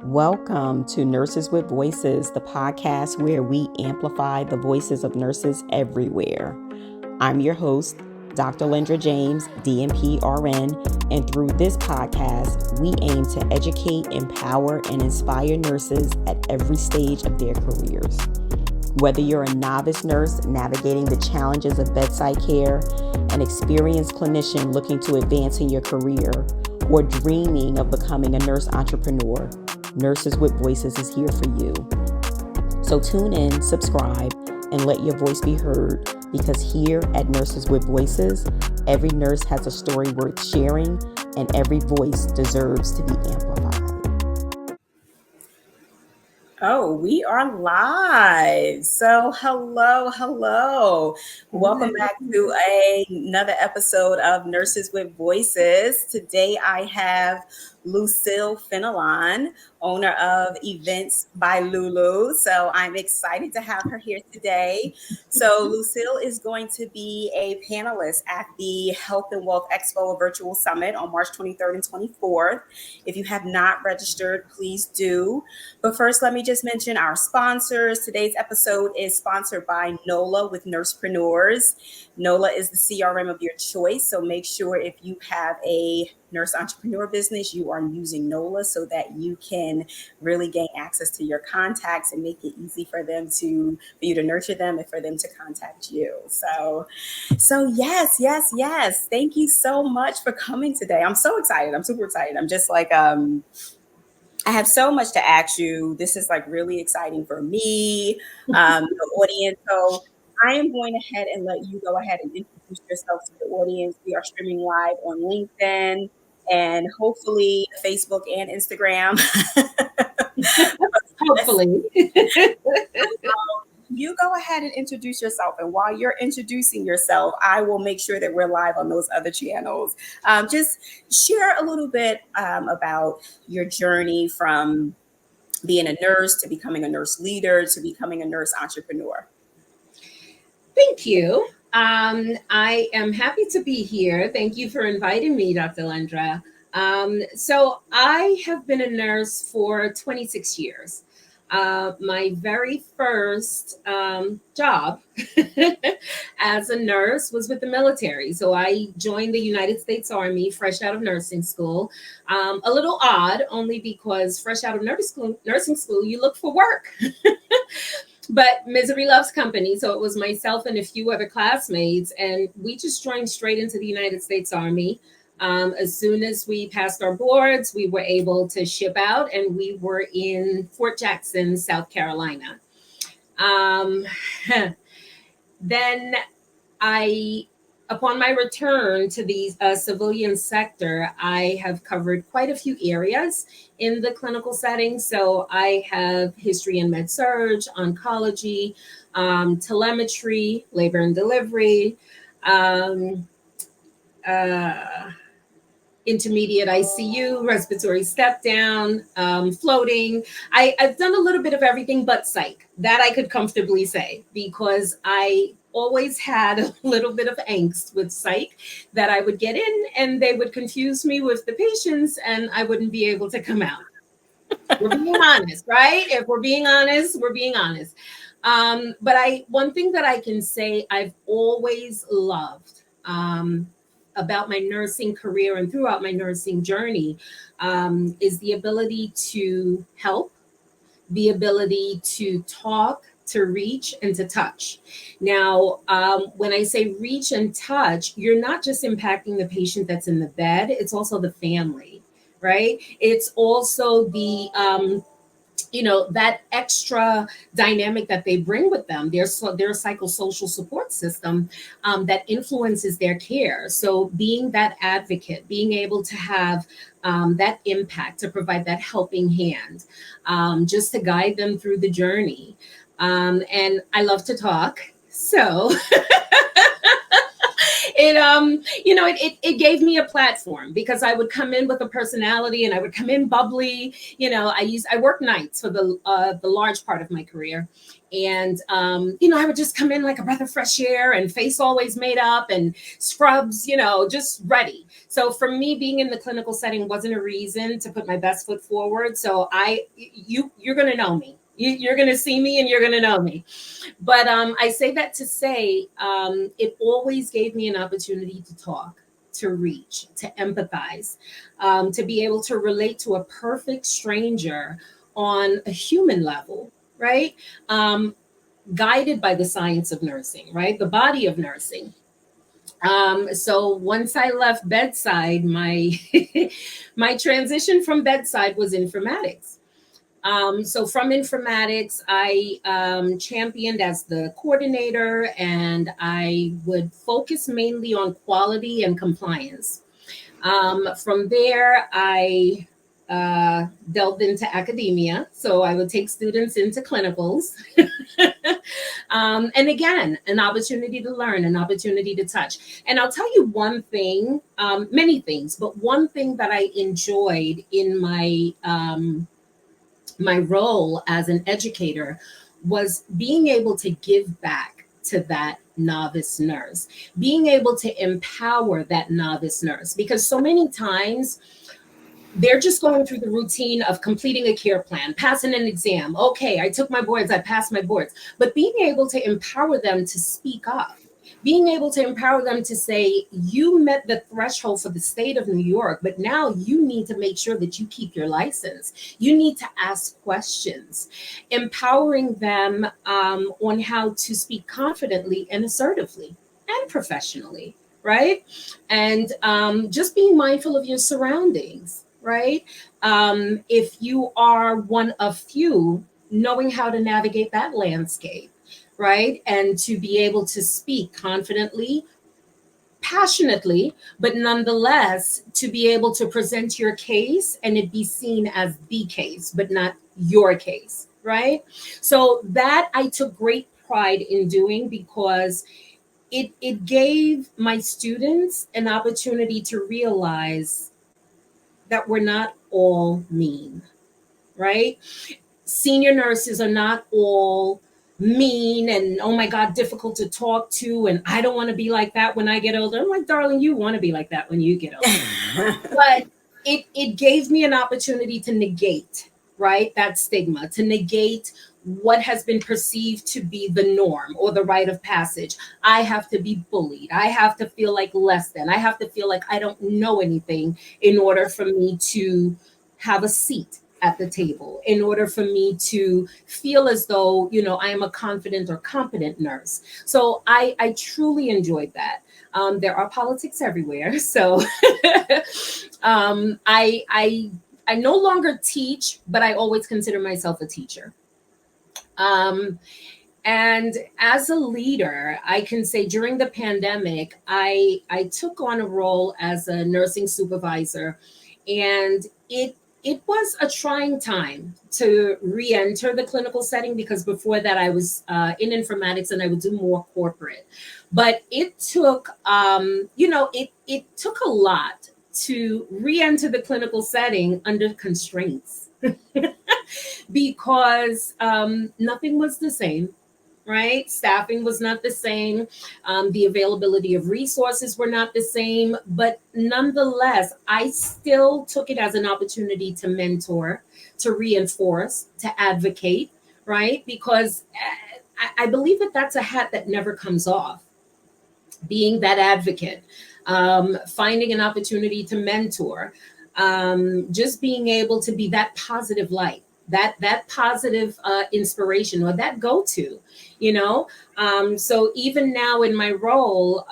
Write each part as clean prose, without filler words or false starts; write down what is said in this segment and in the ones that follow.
Welcome to Nurses with Voices, the podcast where we amplify the voices of nurses everywhere. I'm your host, Dr. Lendra James, DNP RN, and through this podcast, we aim to educate, empower, and inspire nurses at every stage of their careers. Whether you're a novice nurse navigating the challenges of bedside care, an experienced clinician looking to advance in your career, or dreaming of becoming a nurse entrepreneur, Nurses with Voices is here for you. So tune in, subscribe, and let your voice be heard, because here at Nurses with Voices, every nurse has a story worth sharing, and every voice deserves to be amplified. Oh, we are live. So hello. Welcome back to another episode of Nurses with Voices. Today I have Lucille Fenelon, owner of EventsbyLuLu. So I'm excited to have her here today. So Lucille is going to be a panelist at the Health and Wealth Expo Virtual Summit on March 23rd and 24th. If you have not registered, please do. But first, let me just mention our sponsors. Today's episode is sponsored by NOLA with Nursepreneurs. NOLA is the CRM of your choice. So make sure if you have a nurse entrepreneur business, you are using NOLA so that you can really gain access to your contacts and make it easy for you to nurture them and for them to contact you. So yes. Thank you so much for coming today. I'm so excited. I'm super excited. I'm just like, I have so much to ask you. This is like really exciting for me, the audience. So I am going ahead and let you go ahead and introduce yourself to the audience. We are streaming live on LinkedIn and hopefully Facebook and Instagram. Hopefully. You go ahead and introduce yourself. And while you're introducing yourself, I will make sure that we're live on those other channels. Just share a little bit about your journey from being a nurse to becoming a nurse leader to becoming a nurse entrepreneur. Thank you. I am happy to be here. Thank you for inviting me, Dr. Lendra. So I have been a nurse for 26 years. My very first job as a nurse was with the military. So I joined the United States Army fresh out of nursing school. A little odd, only because fresh out of nursing school, you look for work. But misery loves company. So it was myself and a few other classmates, and we just joined straight into the United States Army. As soon as we passed our boards, we were able to ship out, and we were in Fort Jackson, South Carolina. Then upon my return to the civilian sector, I have covered quite a few areas in the clinical setting. So I have history in med-surg, oncology, telemetry, labor and delivery, intermediate ICU, respiratory step down, floating. I've done a little bit of everything but psych. That I could comfortably say, because I always had a little bit of angst with psych that I would get in and they would confuse me with the patients and I wouldn't be able to come out. We're being honest, right? If we're being honest, we're being honest. But one thing that I can say I've always loved about my nursing career and throughout my nursing journey is the ability to help, the ability to talk, to reach, and to touch. Now, when I say reach and touch, you're not just impacting the patient that's in the bed, it's also the family, right? It's also the that extra dynamic that they bring with them, their psychosocial support system that influences their care. So being that advocate, being able to have that impact, to provide that helping hand, just to guide them through the journey. And I love to talk. So It gave me a platform because I would come in with a personality and I would come in bubbly. I worked nights for the large part of my career. And I would just come in like a breath of fresh air and face always made up and scrubs, just ready. So for me, being in the clinical setting wasn't a reason to put my best foot forward. So you're going to know me. You're going to see me and you're going to know me. But I say that to say it always gave me an opportunity to talk, to reach, to empathize, to be able to relate to a perfect stranger on a human level, right? Guided by the science of nursing, right? The body of nursing. So once I left bedside, my my transition from bedside was informatics. So from informatics, I championed as the coordinator, and I would focus mainly on quality and compliance. From there, I delved into academia. So I would take students into clinicals. And again, an opportunity to learn, an opportunity to touch. And I'll tell you one thing, many things, but one thing that I enjoyed in my role as an educator was being able to give back to that novice nurse, being able to empower that novice nurse, because so many times they're just going through the routine of completing a care plan, passing an exam. Okay, I took my boards, I passed my boards. But being able to empower them to speak up, being able to empower them to say, you met the threshold for the state of New York, but now you need to make sure that you keep your license. You need to ask questions, empowering them on how to speak confidently and assertively and professionally, right? And just being mindful of your surroundings, right? If you are one of few, knowing how to navigate that landscape, right? And to be able to speak confidently, passionately, but nonetheless to be able to present your case and it be seen as the case, but not your case, right? So that I took great pride in doing, because it gave my students an opportunity to realize that we're not all mean, right? Senior nurses are not all mean and, oh my God, difficult to talk to. And I don't want to be like that when I get older. I'm like, darling, you want to be like that when you get older. But it gave me an opportunity to negate, right, that stigma, to negate what has been perceived to be the norm or the rite of passage. I have to be bullied. I have to feel like less than. I have to feel like I don't know anything in order for me to have a seat at the table, in order for me to feel as though, I am a confident or competent nurse. So I truly enjoyed that. There are politics everywhere. So I no longer teach, but I always consider myself a teacher. And as a leader, I can say during the pandemic, I took on a role as a nursing supervisor, and it was a trying time to re-enter the clinical setting, because before that I was in informatics and I would do more corporate. But it took, it took a lot to re-enter the clinical setting under constraints because nothing was the same. Right? Staffing was not the same. The availability of resources were not the same. But nonetheless, I still took it as an opportunity to mentor, to reinforce, to advocate, right? Because I believe that that's a hat that never comes off. Being that advocate, finding an opportunity to mentor, just being able to be that positive light, that positive inspiration, or that go-to, so even now in my role,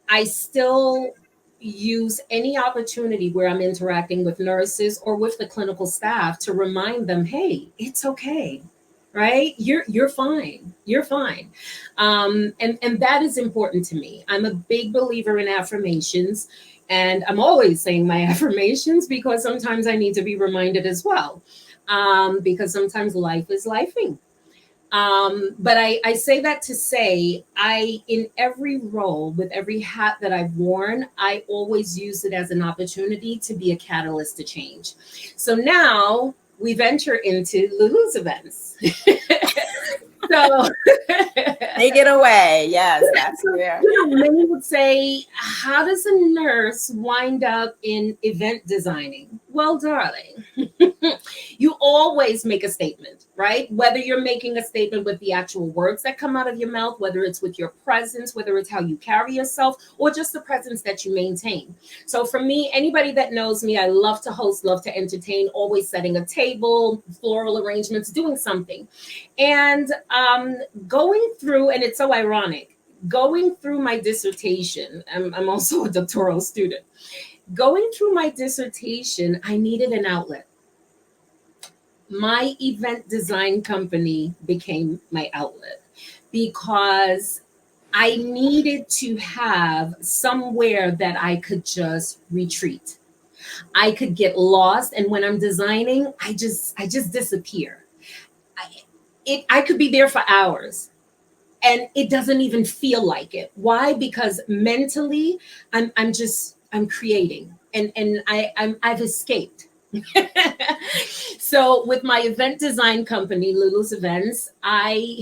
I still use any opportunity where I'm interacting with nurses or with the clinical staff to remind them, hey, it's okay, right? You're fine. You're fine. And that is important to me. I'm a big believer in affirmations. And I'm always saying my affirmations because sometimes I need to be reminded as well. Because sometimes life is lifing. But I say that to say, in every role, with every hat that I've worn, I always use it as an opportunity to be a catalyst to change. So now we've entered into Lulu's events. So Take it away. Yes, that's so, where. many would say, how does a nurse wind up in event designing? Well, darling, you always make a statement, right? Whether you're making a statement with the actual words that come out of your mouth, whether it's with your presence, whether it's how you carry yourself, or just the presence that you maintain. So for me, anybody that knows me, I love to host, love to entertain, always setting a table, floral arrangements, doing something. And going through, and it's so ironic, going through my dissertation, I'm also a doctoral student. Going through my dissertation, I needed an outlet. My event design company became my outlet because I needed to have somewhere that I could just retreat. I could get lost, and when I'm designing, I just disappear. I could be there for hours and it doesn't even feel like it. Why? Because mentally I'm creating, and I've escaped. So with my event design company, Lulu's Events, I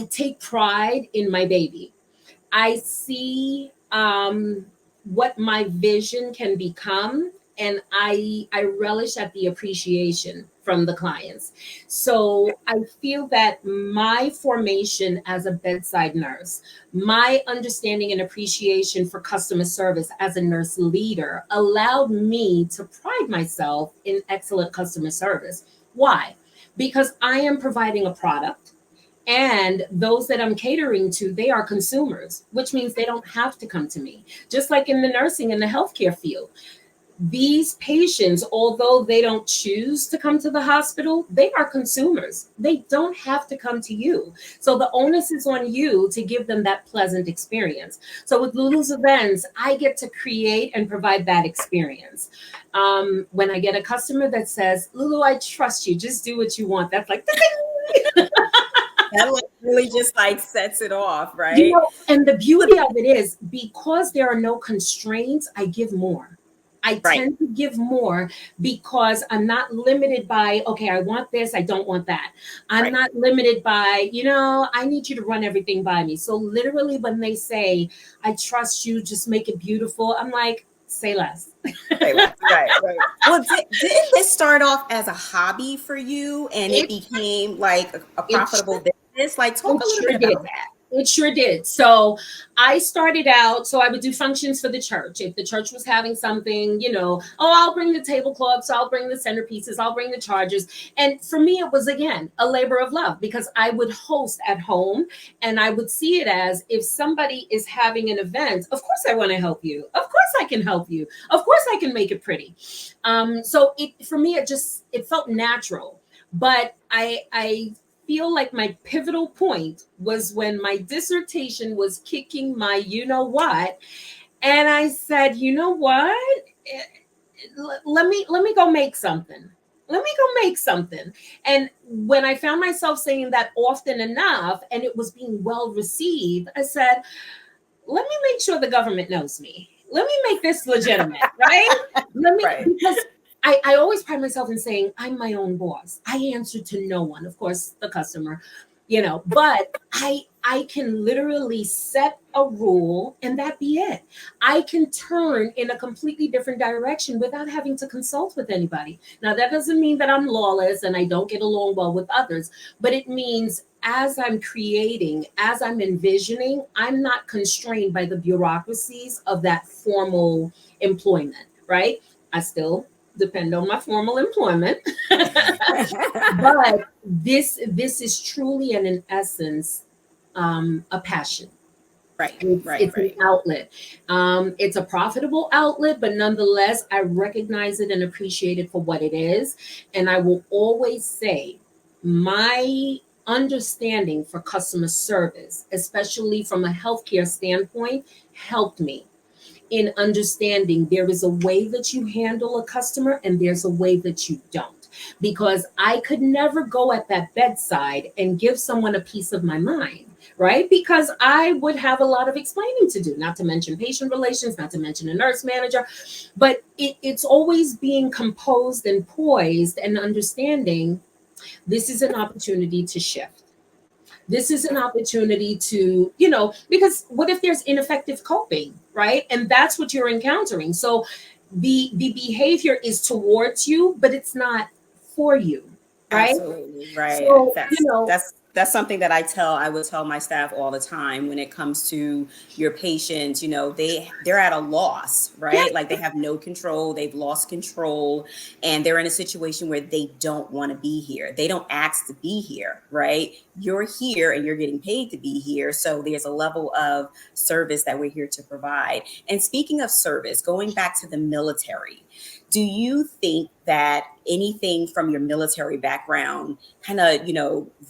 take pride in my baby. I see what my vision can become, and I relish at the appreciation from the clients. So I feel that my formation as a bedside nurse, my understanding and appreciation for customer service as a nurse leader allowed me to pride myself in excellent customer service. Why? Because I am providing a product, and those that I'm catering to, they are consumers, which means they don't have to come to me. Just like in the nursing and the healthcare field, these patients, although they don't choose to come to the hospital, they are consumers. They don't have to come to you. So the onus is on you to give them that pleasant experience. So with Lulu's Events, I get to create and provide that experience. When I get a customer that says, Lulu, I trust you, just do what you want, that's like, That like really just like sets it off, right? And the beauty of it is, because there are no constraints, I give more. I tend to give more because I'm not limited by, okay, I want this, I don't want that. I'm not limited by, I need you to run everything by me. So literally when they say, I trust you, just make it beautiful, I'm like, say less. Right. Well, didn't this start off as a hobby for you and it became like a profitable business? Like, talk a little bit about that. It sure did. So I started out, so I would do functions for the church. If the church was having something, I'll bring the tablecloths, I'll bring the centerpieces, I'll bring the chargers. And for me, it was, again, a labor of love because I would host at home and I would see it as, if somebody is having an event, of course I want to help you. Of course I can help you. Of course I can make it pretty. So for me, it felt natural. But I feel like my pivotal point was when my dissertation was kicking my what, and I said, what, let me go make something. And when I found myself saying that often enough and it was being well received, I said, let me make sure the government knows me. Let me make this legitimate, right? Because I always pride myself in saying I'm my own boss. I answer to no one, of course, the customer, but I can literally set a rule and that be it. I can turn in a completely different direction without having to consult with anybody. Now, that doesn't mean that I'm lawless and I don't get along well with others, but it means as I'm creating, as I'm envisioning, I'm not constrained by the bureaucracies of that formal employment, right? I still depend on my formal employment. But this is truly and in essence a passion. It's an outlet. It's a profitable outlet, but nonetheless, I recognize it and appreciate it for what it is. And I will always say my understanding for customer service, especially from a healthcare standpoint, helped me. in understanding there is a way that you handle a customer and there's a way that you don't. Because I could never go at that bedside and give someone a piece of my mind, right? Because I would have a lot of explaining to do, not to mention patient relations, not to mention a nurse manager. But it's always being composed and poised and understanding this is an opportunity to shift. This is an opportunity to, because what if there's ineffective coping, right? And that's what you're encountering. So the behavior is towards you, but it's not for you, right? Absolutely right. So, That's something that I would tell my staff all the time when it comes to your patients. They're at a loss, yeah, right? Like they have no control, they've lost control, and they're in a situation where they don't want to be here. They don't ask to be here, right? You're here and you're getting paid to be here. So there's a level of service that we're here to provide. And speaking of service, going back to the military, do you think that anything from your military background kind of,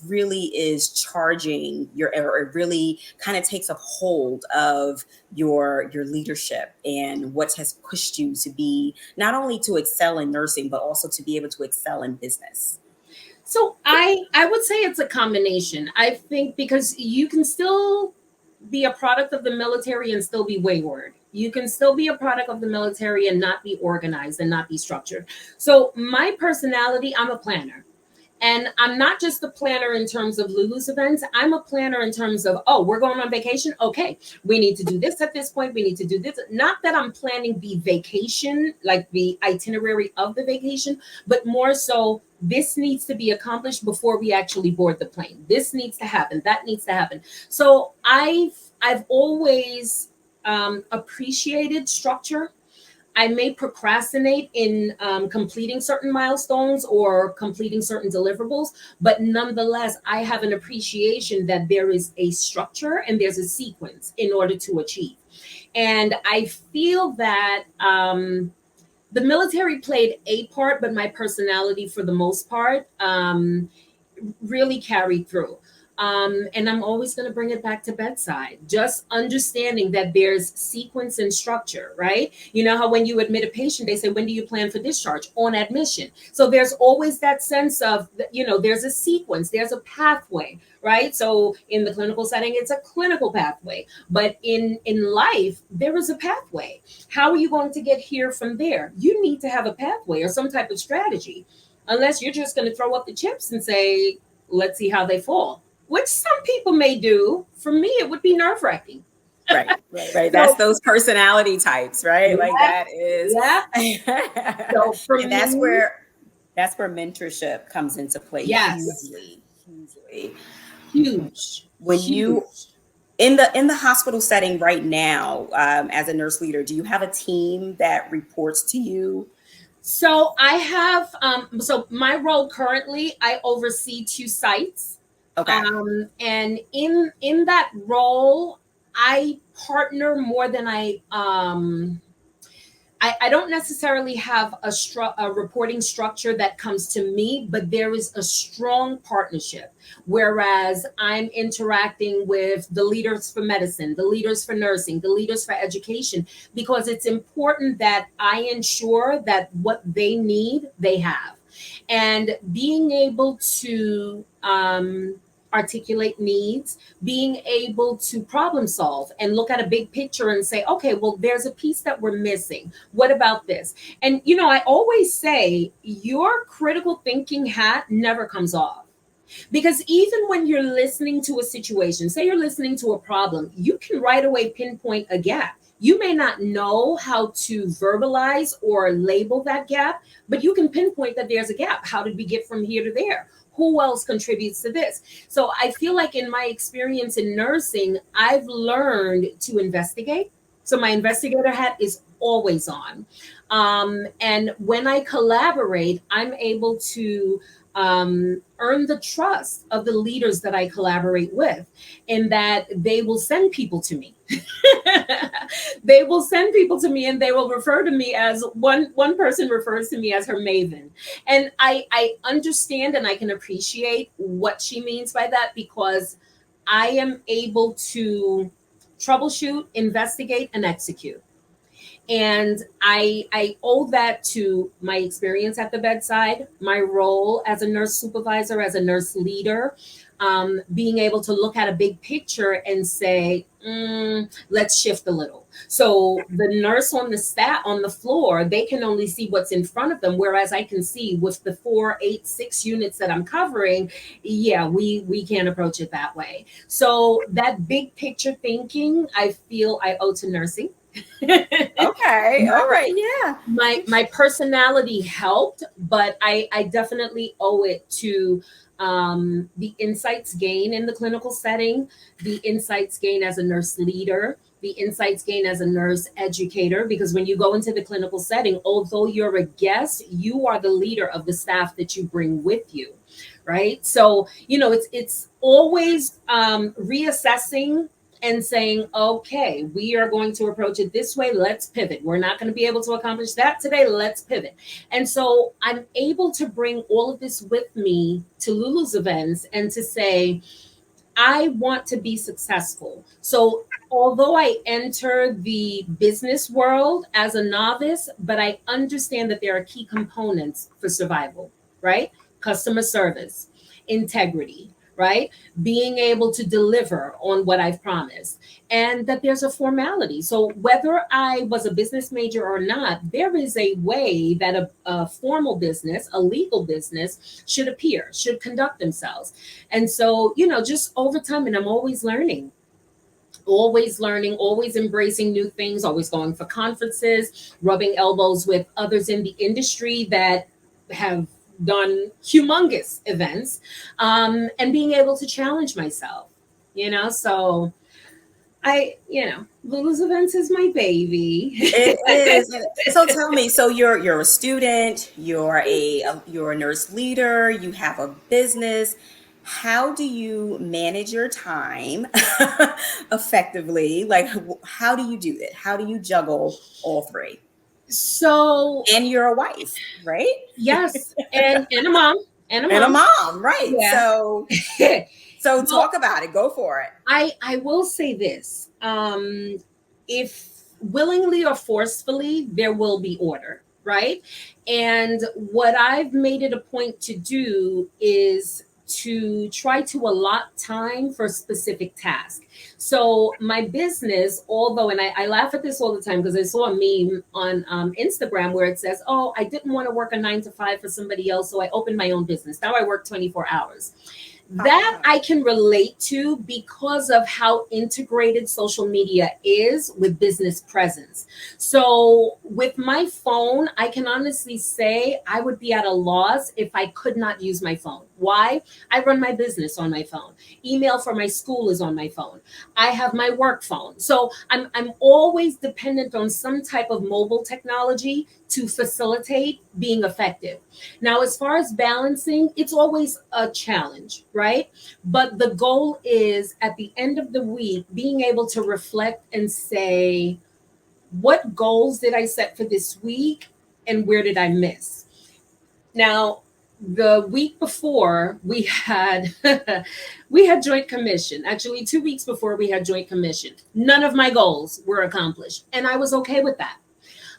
really is charging or it really kind of takes a hold of your leadership and what has pushed you to be not only to excel in nursing, but also to be able to excel in business? So I would say it's a combination. I think because you can still be a product of the military and still be wayward. You can still be a product of the military and not be organized and not be structured. So my personality, I'm a planner. And I'm not just a planner in terms of Lulu's events. I'm a planner in terms of, oh, we're going on vacation. Okay, we need to do this at this point. We need to do this. Not that I'm planning the vacation, like the itinerary of the vacation, but more so this needs to be accomplished before we actually board the plane. This needs to happen. That needs to happen. So I've always appreciated structure. I may procrastinate in completing certain milestones or completing certain deliverables, but nonetheless, I have an appreciation that there is a structure and there's a sequence in order to achieve. And I feel that the military played a part, but my personality, for the most part, really carried through. And I'm always going to bring it back to bedside, just understanding that there's sequence and structure, right? You know how when you admit a patient, they say, when do you plan for discharge? On admission. So there's always that sense of, there's a sequence, there's a pathway, right? So in the clinical setting, it's a clinical pathway. But in life, there is a pathway. How are you going to get here from there? You need to have a pathway or some type of strategy, unless you're just going to throw up the chips and say, let's see how they fall, which some people may do. For me, it would be nerve-wracking. Right. That's those personality types, right? Yeah, like that is, yeah. So for and me, that's where mentorship comes into play. Yes. Hugely. Huge. When Huge. you in the hospital setting right now, as a nurse leader, do you have a team that reports to you? So I have, so my role currently, I oversee 2 sites. Okay. And in that role, I partner more than I don't necessarily have a reporting structure that comes to me, but there is a strong partnership. Whereas I'm interacting with the leaders for medicine, the leaders for nursing, the leaders for education, because it's important that I ensure that what they need, they have. And being able to articulate needs, being able to problem solve and look at a big picture and say, okay, well, there's a piece that we're missing. What about this? And, I always say your critical thinking hat never comes off. Because even when you're listening to a situation, say you're listening to a problem, you can right away pinpoint a gap. You may not know how to verbalize or label that gap, but you can pinpoint that there's a gap. How did we get from here to there? Who else contributes to this? So I feel like in my experience in nursing, I've learned to investigate. So my investigator hat is always on. And when I collaborate, I'm able to earn the trust of the leaders that I collaborate with, in that they will send people to me. They will send people to me and they will refer to me as one person refers to me as her maven. And I understand and I can appreciate what she means by that, because I am able to troubleshoot, investigate, and execute. And I owe that to my experience at the bedside, my role as a nurse supervisor, as a nurse leader, being able to look at a big picture and say, let's shift a little. So the nurse on the on the floor, they can only see what's in front of them, whereas I can see with the 4, 8, 6 units that I'm covering. Yeah, we can't approach it that way. So that big picture thinking, I feel I owe to nursing. Okay. All right. Yeah. My personality helped, but I definitely owe it to the insights gained in the clinical setting, the insights gained as a nurse leader, the insights gained as a nurse educator. Because when you go into the clinical setting, although you're a guest, you are the leader of the staff that you bring with you, right? So it's always reassessing and saying, okay, we are going to approach it this way. Let's pivot. We're not going to be able to accomplish that today. Let's pivot. And so I'm able to bring all of this with me to Lulu's events and to say, I want to be successful. So although I enter the business world as a novice, but I understand that there are key components for survival, right? Customer service, integrity, right? Being able to deliver on what I've promised, and that there's a formality. So whether I was a business major or not, there is a way that a formal business, a legal business should appear, should conduct themselves. And so, just over time, and I'm always learning, always embracing new things, always going for conferences, rubbing elbows with others in the industry that have done humongous events, and being able to challenge myself, So Lulu's Events is my baby. It is. So tell me, so you're a student, you're a nurse leader, you have a business. How do you manage your time effectively? Like, how do you do it? How do you juggle all three? So, And you're a wife, right? yes, and a mom, and a And a mom. mom, right? Yeah. So Well, talk about it. Go for it. I will say this. If willingly or forcefully, there will be order, right? And what I've made it a point to do is to try to allot time for specific tasks. So my business, although, and I laugh at this all the time because I saw a meme on Instagram where it says, oh, I didn't want to work a 9 to 5 for somebody else, so I opened my own business. Now I work 24 hours. That I can relate to because of how integrated social media is with business presence. So with my phone, I can honestly say I would be at a loss if I could not use my phone. Why? I run my business on my phone. Email for my school is on my phone. I have my work phone. So I'm always dependent on some type of mobile technology to facilitate being effective. Now, as far as balancing, it's always a challenge, right? But the goal is at the end of the week, being able to reflect and say, what goals did I set for this week and where did I miss? Now, the week before we had we had joint commission. Actually, 2 weeks before we had joint commission. None of my goals were accomplished, and I was okay with that.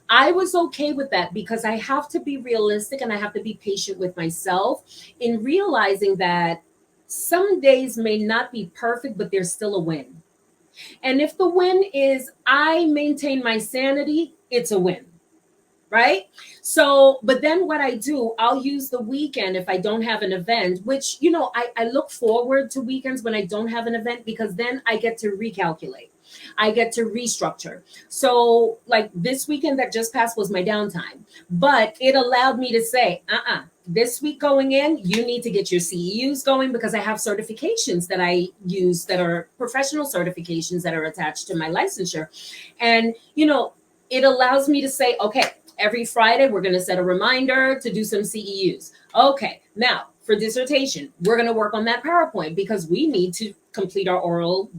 I was okay with that because I have to be realistic and I have to be patient with myself in realizing that some days may not be perfect, but there's still a win. And if the win is I maintain my sanity, it's a win. Right. So, but then what I do, I'll use the weekend if I don't have an event, which, I look forward to weekends when I don't have an event because then I get to recalculate. I get to restructure. So, like this weekend that just passed was my downtime, but it allowed me to say, this week going in, you need to get your CEUs going because I have certifications that I use that are professional certifications that are attached to my licensure. And, it allows me to say, okay, every Friday, we're going to set a reminder to do some CEUs. Okay, now for dissertation, we're going to work on that PowerPoint because we need to complete our oral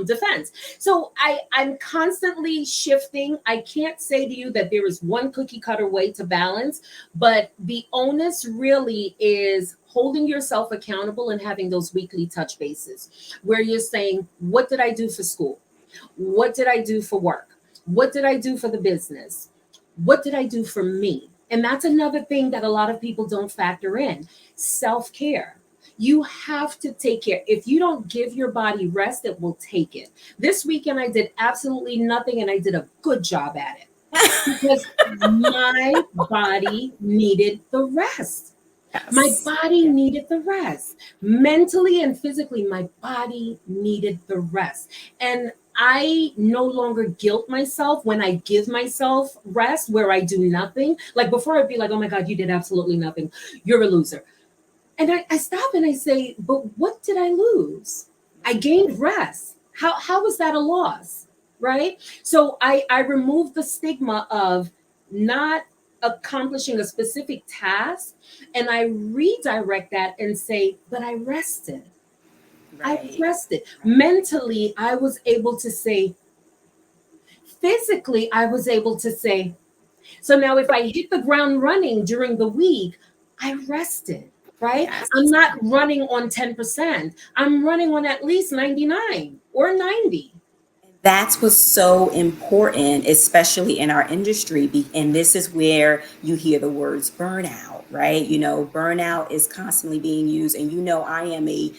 defense. So I'm constantly shifting. I can't say to you that there is one cookie cutter way to balance, but the onus really is holding yourself accountable and having those weekly touch bases where you're saying, what did I do for school? What did I do for work? What did I do for the business? What did I do for me? And that's another thing that a lot of people don't factor in. Self-care. You have to take care. If you don't give your body rest, it will take it. This weekend, I did absolutely nothing and I did a good job at it because my body needed the rest. My Yes. body needed the rest. Mentally and physically, my body needed the rest. And I no longer guilt myself when I give myself rest where I do nothing. Like before, I'd be like, oh my God, you did absolutely nothing. You're a loser. And I stop and I say, but what did I lose? I gained rest. How was that a loss? Right? So I removed the stigma of not accomplishing a specific task and I redirect that and say, but I rested. I Right. rested. Mentally, I was able to say, physically, I was able to say, so now if I hit the ground running during the week, I rested, right? Yes. I'm not running on 10%. I'm running on at least 99 or 90. That's what's so important, especially in our industry. And this is where you hear the words burnout, right? Burnout is constantly being used. And I am a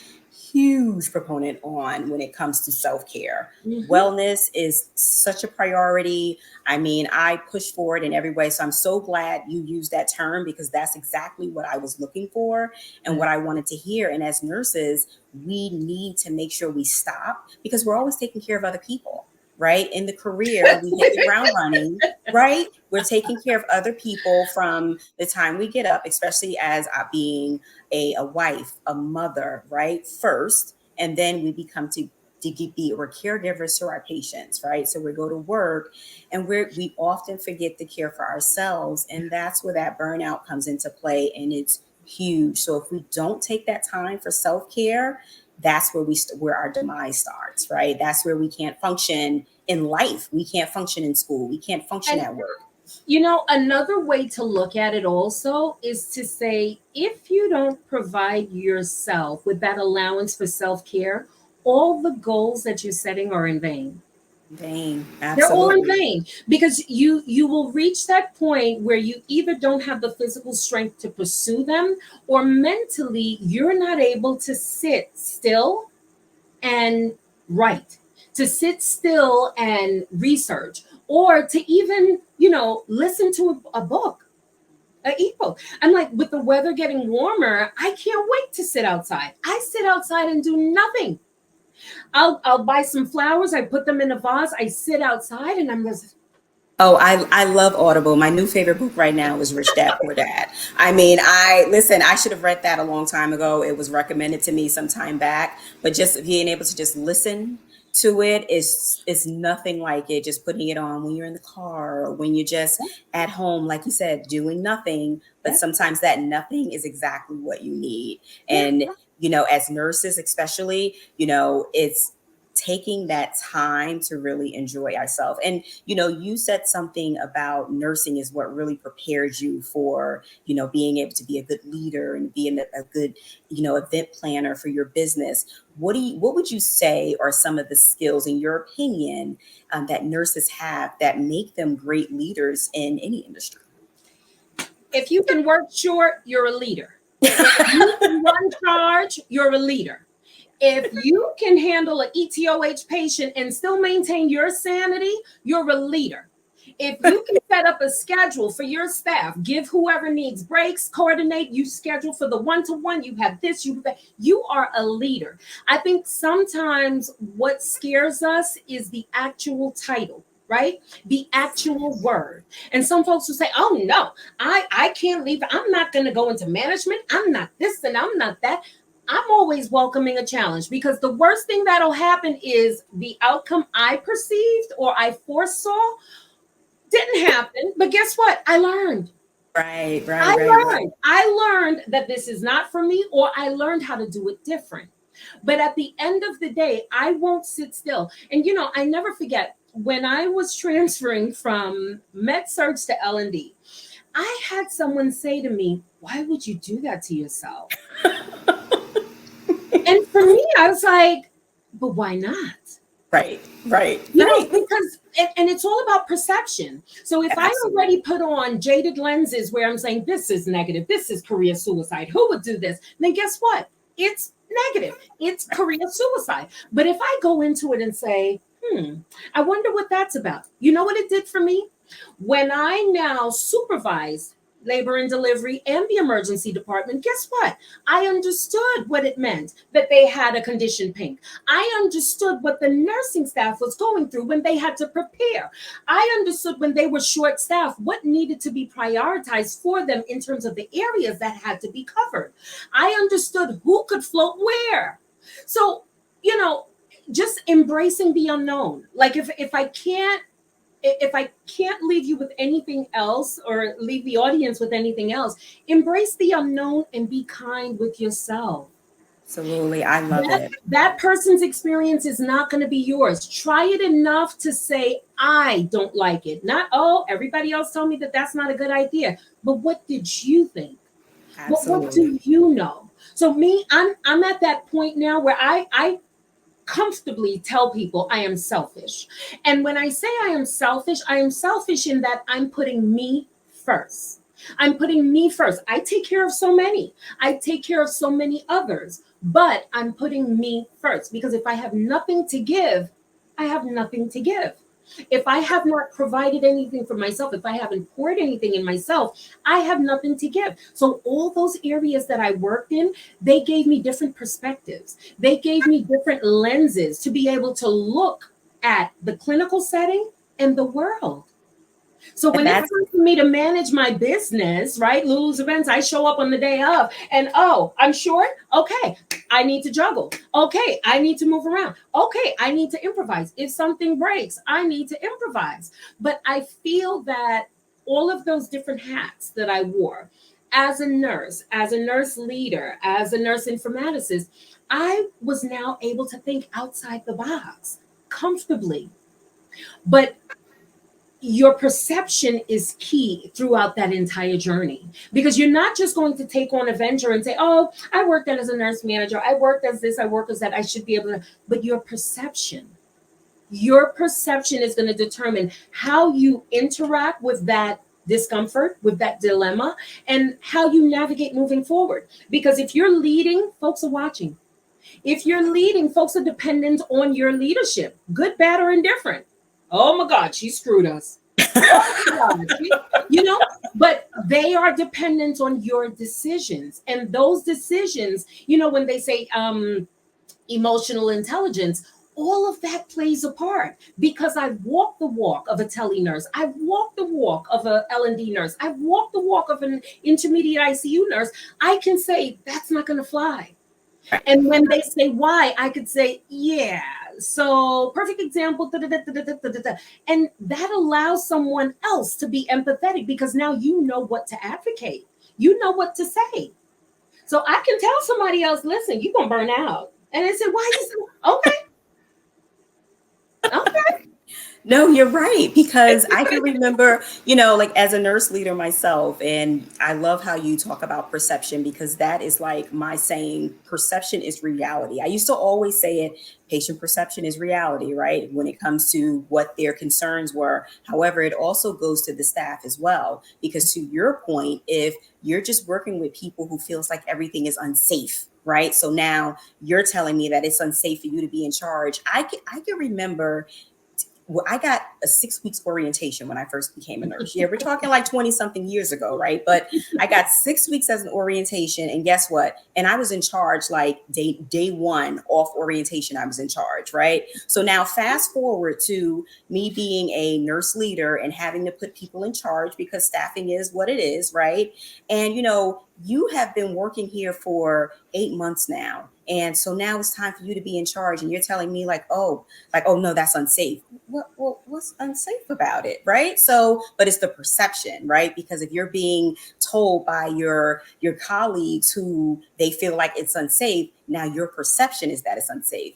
huge proponent on when it comes to self care. Mhm. Wellness is such a priority. I mean, I push for it in every way. So I'm so glad you used that term because that's exactly what I was looking for and what I wanted to hear. And as nurses, we need to make sure we stop because we're always taking care of other people, right? In the career, we hit the ground running, right? We're taking care of other people from the time we get up, especially as being a wife, a mother, right? First, and then we become we're caregivers to our patients, right? So we go to work and we often forget to care for ourselves. And that's where that burnout comes into play. And it's huge. So if we don't take that time for self-care, that's where our demise starts, right? That's where we can't function in life. We can't function in school. We can't function And at work. another way to look at it also is to say if you don't provide yourself with that allowance for self-care, all the goals that you're setting are in vain. Vain. They're all in Absolutely. vain because you will reach that point where you either don't have the physical strength to pursue them or mentally you're not able to sit still and write, to sit still and research, or to even, listen to a book, an ebook. I'm like, with the weather getting warmer, I can't wait to sit outside. I sit outside and do nothing. I'll buy some flowers, I put them in a vase, I sit outside and I'm just Oh, I love Audible. My new favorite book right now is Rich Dad Poor Dad. I mean, I should have read that a long time ago. It was recommended to me some time back, but just being able to just listen to it is nothing like it. Just putting it on when you're in the car or when you're just at home, like you said, doing nothing. But yeah, sometimes that nothing is exactly what you need. yeah. And as nurses, especially, it's taking that time to really enjoy ourselves. And you said something about nursing is what really prepares you for being able to be a good leader and being a good event planner for your business. What would you say are some of the skills in your opinion that nurses have that make them great leaders in any industry? If you can work short, you're a leader. If you can run charge, you're a leader. If you can handle an ETOH patient and still maintain your sanity, you're a leader. If you can set up a schedule for your staff, give whoever needs breaks, coordinate, you schedule for the one-to-one, you have this, you have that, you are a leader. I think sometimes what scares us is the actual title, right? The actual word. And some folks will say, oh no, I can't leave. I'm not going to go into management. I'm not this and I'm not that. I'm always welcoming a challenge because the worst thing that'll happen is the outcome I perceived or I foresaw didn't happen. But guess what? I learned. Right, right, I right, right. learned. I learned that this is not for me, or I learned how to do it different. But at the end of the day, I won't sit still. And I never forget when I was transferring from MedSurg to L&D, I had someone say to me, "Why would you do that to yourself?" And for me, I was like, but why not? Right. Because, and it's all about perception. So if I Absolutely. already put on jaded lenses where I'm saying, this is negative, this is career suicide, who would do this? Then guess what? It's negative. It's career suicide. But if I go into it and say, I wonder what that's about. You know what it did for me? When I now supervise labor and delivery and the emergency department, guess what? I understood what it meant that they had a condition pink. I understood what the nursing staff was going through when they had to prepare. I understood when they were short staffed what needed to be prioritized for them in terms of the areas that had to be covered. I understood who could float where. So, just embracing the unknown. Like if I can't leave you with anything else or leave the audience with anything else, embrace the unknown and be kind with yourself. Absolutely. I love That it. that person's experience is not going to be yours. Try it enough to say, I don't like it. Not, oh, everybody else told me that that's not a good idea. But what did you think? What Absolutely. do you know? So me, I'm at that point now where I comfortably tell people I am selfish. And when I say I am selfish in that I'm putting me first. I'm putting me first. I take care of so many. I take care of so many others, but I'm putting me first because if I have nothing to give, I have nothing to give. If I have not provided anything for myself, if I haven't poured anything in myself, I have nothing to give. So all those areas that I worked in, they gave me different perspectives. They gave me different lenses to be able to look at the clinical setting and the world. So And when it's that's time for me to manage my business, right, Lulu's events, I show up on the day of and, oh, I'm short. Okay, I need to juggle. Okay, I need to move around. Okay, I need to improvise. If something breaks, I need to improvise. But I feel that all of those different hats that I wore as a nurse leader, as a nurse informaticist, I was now able to think outside the box comfortably. But your perception is key throughout that entire journey because you're not just going to take on a venture and say, oh, I worked as a nurse manager, I worked as this, I worked as that, I should be able to. But your perception is going to determine how you interact with that discomfort, with that dilemma, and how you navigate moving forward. Because if you're leading, folks are watching. If you're leading, folks are dependent on your leadership, good, bad, or indifferent. Oh my God, she screwed us. Oh my God. But they are dependent on your decisions. And those decisions, when they say emotional intelligence, all of that plays a part because I walk the walk of a tele nurse. I walk the walk of a L&D nurse. I walk the walk of an intermediate ICU nurse. I can say that's not going to fly. And when they say why, I could say, yeah. So, perfect example. Da, da, da, da, da, da, da, da. And that allows someone else to be empathetic because now you know what to advocate. You know what to say. So I can tell somebody else, listen, you're going to burn out. And they say, why you say, okay. No, you're right. Because I can remember, like as a nurse leader myself, and I love how you talk about perception because that is like my saying, perception is reality. I used to always say it, patient perception is reality, right? When it comes to what their concerns were. However, it also goes to the staff as well. Because to your point, if you're just working with people who feels like everything is unsafe, right? So now you're telling me that it's unsafe for you to be in charge. I can remember well, I got a 6 weeks orientation when I first became a nurse. Yeah, we're talking like 20 something years ago, right? But I got 6 weeks as an orientation. And guess what? And I was in charge like day one off orientation, I was in charge, right? So now fast forward to me being a nurse leader and having to put people in charge because staffing is what it is, right? And you have been working here for 8 months now. And so now it's time for you to be in charge. And you're telling me oh no, that's unsafe. What's unsafe about it, right? So, but it's the perception, right? Because if you're being told by your colleagues who they feel like it's unsafe, now your perception is that it's unsafe.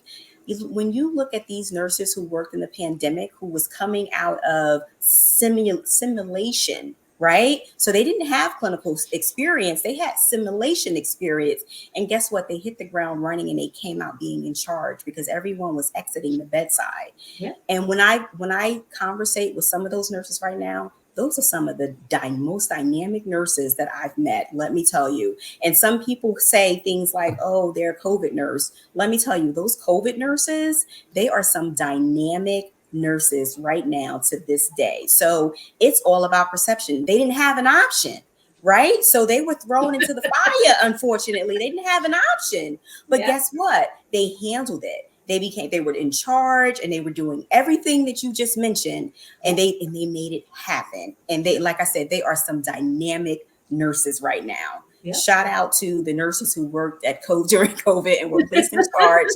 When you look at these nurses who worked in the pandemic, who was coming out of simulation, right? So they didn't have clinical experience. They had simulation experience. And guess what? They hit the ground running and they came out being in charge because everyone was exiting the bedside. Yeah. And when I conversate with some of those nurses right now, those are some of the most dynamic nurses that I've met, let me tell you. And some people say things like, oh, they're a COVID nurse. Let me tell you, those COVID nurses, they are some dynamic nurses right now to this day. So it's all about perception. They didn't have an option, right? So they were thrown into the fire, unfortunately. They didn't have an option. But guess what? They handled it. They were in charge and they were doing everything that you just mentioned, and they made it happen. And they, like I said, they are some dynamic nurses right now. Yep. Shout out to the nurses who worked at COVID during COVID and were placed in charge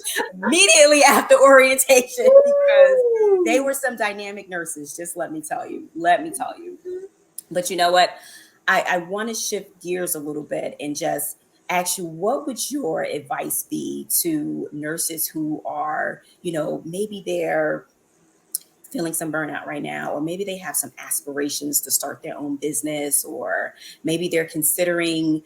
immediately after orientation, because they were some dynamic nurses. Just let me tell you. But you know what? I want to shift gears a little bit and just ask you, what would your advice be to nurses who are, maybe they're feeling some burnout right now, or maybe they have some aspirations to start their own business, or maybe they're considering,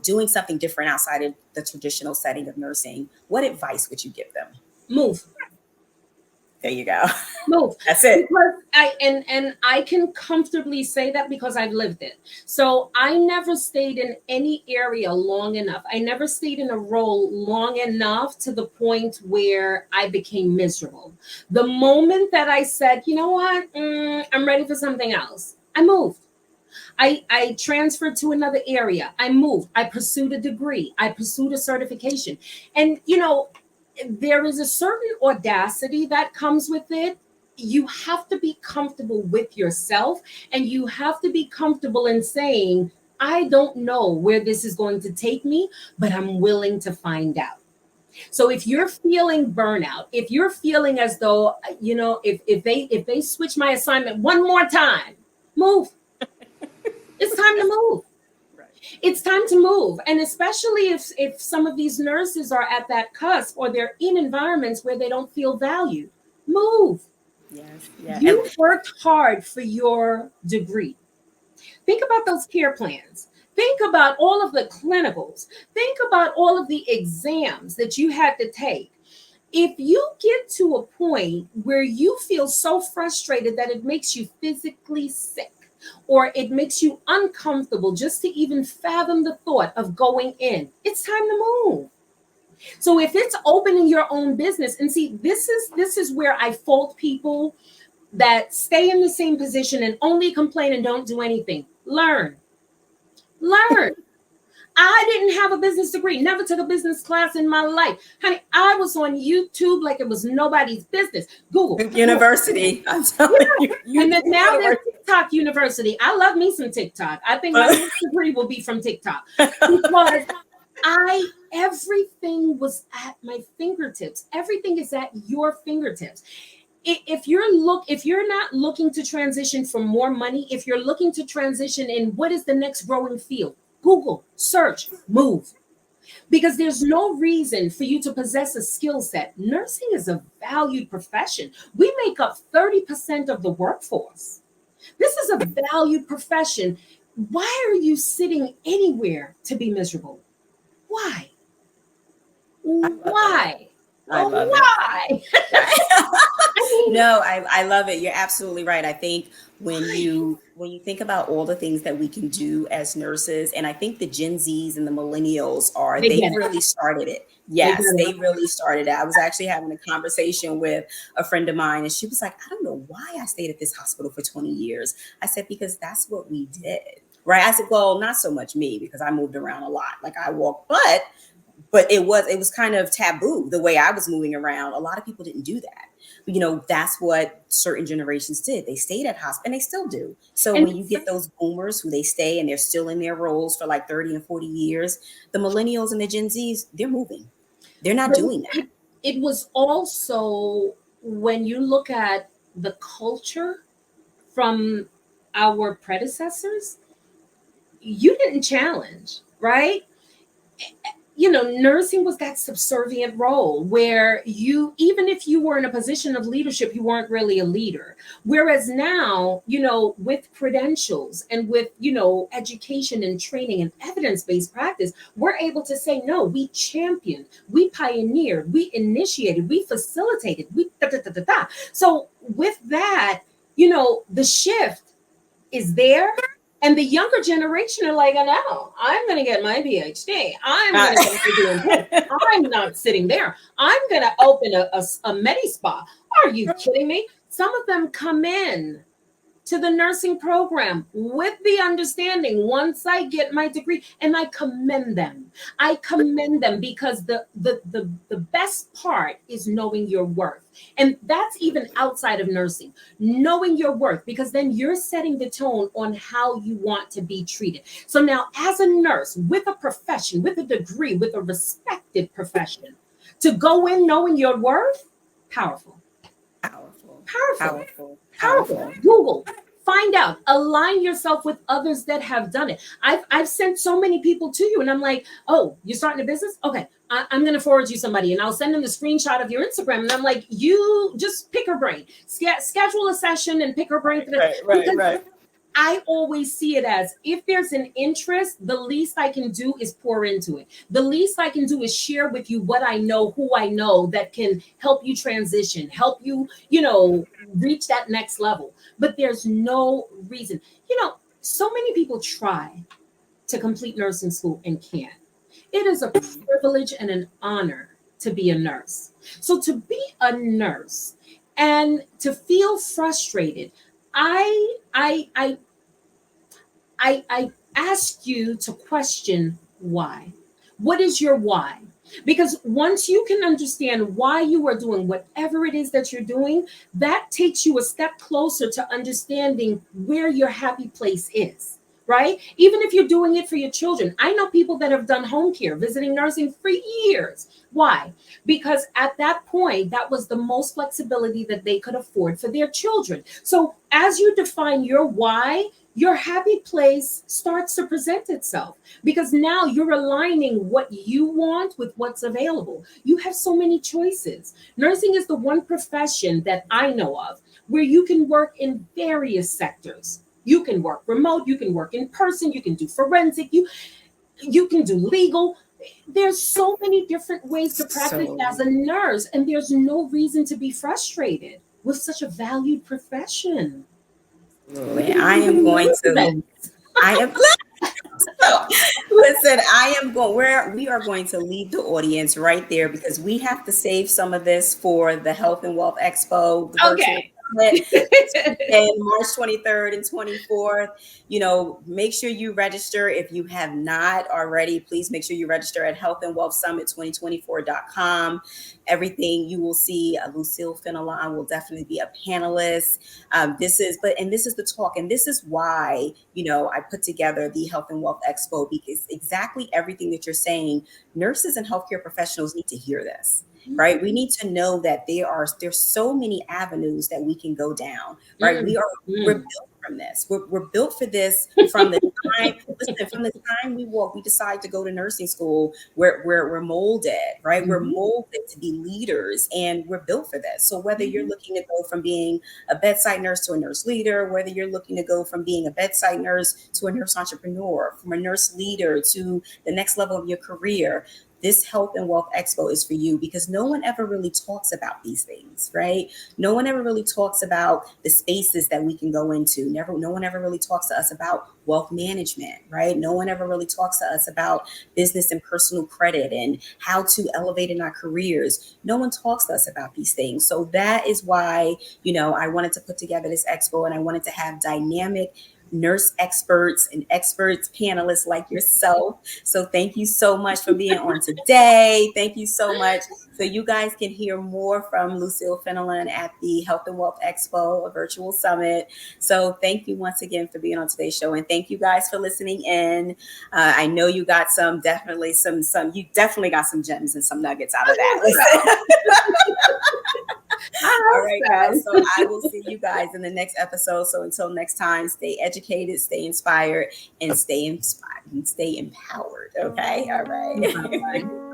doing something different outside of the traditional setting of nursing. What advice would you give them? Move. There you go. Move. That's it. Because I can comfortably say that because I've lived it. So I never stayed in any area long enough. I never stayed in a role long enough to the point where I became miserable. The moment that I said, you know what, I'm ready for something else, I moved. I transferred to another area. I moved. I pursued a degree. I pursued a certification. And, there is a certain audacity that comes with it. You have to be comfortable with yourself, and you have to be comfortable in saying, I don't know where this is going to take me, but I'm willing to find out. So if you're feeling burnout, if you're feeling as though, if they switch my assignment one more time, move. It's time to move. It's time to move. And especially if some of these nurses are at that cusp, or they're in environments where they don't feel valued, move. Yes. Yeah. You worked hard for your degree. Think about those care plans. Think about all of the clinicals. Think about all of the exams that you had to take. If you get to a point where you feel so frustrated that it makes you physically sick, or it makes you uncomfortable just to even fathom the thought of going in, it's time to move. So if it's opening your own business, and see, this is where I fault people that stay in the same position and only complain and don't do anything. Learn. I didn't have a business degree, never took a business class in my life. Honey, I was on YouTube like it was nobody's business. Google. University. I'm telling you. And then now there's TikTok University. I love me some TikTok. I think my business degree will be from TikTok. Because everything was at my fingertips. Everything is at your fingertips. If you're not looking to transition for more money, if you're looking to transition in what is the next growing field, Google, search, move. Because there's no reason for you to possess a skill set. Nursing is a valued profession. We make up 30% of the workforce. This is a valued profession. Why are you sitting anywhere to be miserable? Why? Why? I love why? No, I love it. You're absolutely right. I think when you think about all the things that we can do as nurses, and I think the Gen Zs and the millennials they really started it. Yes, they really started it. I was actually having a conversation with a friend of mine, and she was like, I don't know why I stayed at this hospital for 20 years. I said, because that's what we did. Right. I said, well, not so much me, because I moved around a lot. Like I walked, but it was kind of taboo the way I was moving around. A lot of people didn't do that. But, that's what certain generations did. They stayed at hospital, and they still do. So when you get those boomers who they stay and they're still in their roles for like 30 and 40 years, the millennials and the Gen Zs, they're moving. They're not doing that. It was also, when you look at the culture from our predecessors, you didn't challenge, right? nursing was that subservient role where even if you were in a position of leadership, you weren't really a leader. Whereas now, with credentials and with, education and training and evidence-based practice, we're able to say, no, we championed, we pioneered, we initiated, we facilitated, we da, da, da, da, da. So with that, the shift is there. And the younger generation are like, no, I'm going to get my PhD. I'm going to get doing this. I'm not sitting there. I'm going to open a medi spa. Are you kidding me? Some of them come in to the nursing program with the understanding, once I get my degree, and I commend them. I commend them because the best part is knowing your worth. And that's even outside of nursing, knowing your worth, because then you're setting the tone on how you want to be treated. So now, as a nurse with a profession, with a degree, with a respected profession, to go in knowing your worth, powerful. Powerful. Google, find out, align yourself with others that have done it. I've sent so many people to you, and I'm like, oh, you're starting a business? Okay, I'm going to forward you somebody, and I'll send them the screenshot of your Instagram. And I'm like, you just pick her brain, schedule a session and pick her brain. Right. I always see it as, if there's an interest, the least I can do is pour into it. The least I can do is share with you what I know, who I know that can help you transition, help you, reach that next level. But there's no reason. So many people try to complete nursing school and can't. It is a privilege and an honor to be a nurse. So to be a nurse and to feel frustrated, I ask you to question why. What is your why? Because once you can understand why you are doing whatever it is that you're doing, that takes you a step closer to understanding where your happy place is, right? Even if you're doing it for your children. I know people that have done home care, visiting nursing for years. Why? Because at that point, that was the most flexibility that they could afford for their children. So as you define your why, your happy place starts to present itself, because now you're aligning what you want with what's available. You have so many choices. Nursing is the one profession that I know of where you can work in various sectors. You can work remote, you can work in person, you can do forensic, you can do legal. There's so many different ways to practice as a nurse, and there's no reason to be frustrated with such a valued profession. Absolutely. We are going to leave the audience right there, because we have to save some of this for the Health and Wealth Expo, the virtual summit, and March 23rd and 24th. Make sure you register. If you have not already, please make sure you register at healthandwealthsummit2024.com. Everything you will see, Lucille Fenelon will definitely be a panelist. This is the talk, and this is why I put together the Health and Wealth Expo, because exactly everything that you're saying, nurses and healthcare professionals need to hear this. Right, we need to know that there's so many avenues that we can go down. Right, we're built from this. We're built for this from the time. Listen, from the time we decide to go to nursing school. We're molded, right? We're molded to be leaders, and we're built for this. So whether you're looking to go from being a bedside nurse to a nurse leader, whether you're looking to go from being a bedside nurse to a nurse entrepreneur, from a nurse leader to the next level of your career, this Health and Wealth Expo is for you, because no one ever really talks about these things, right? No one ever really talks about the spaces that we can go into. No one ever really talks to us about wealth management, right? No one ever really talks to us about business and personal credit and how to elevate in our careers. No one talks to us about these things. So that is why, I wanted to put together this expo, and I wanted to have dynamic nurse experts and experts panelists like yourself. So thank you so much for being on today. Thank you so much. So you guys can hear more from Lucille Fenelon at the Health and Wealth Expo, a virtual summit. So thank you once again for being on today's show, and thank you guys for listening in. I know you got you definitely got some gems and some nuggets out of that. I All hope right, guys. So I will see you guys in the next episode. So until next time, stay educated, stay inspired, and stay empowered. Okay. All so. right. Bye-bye.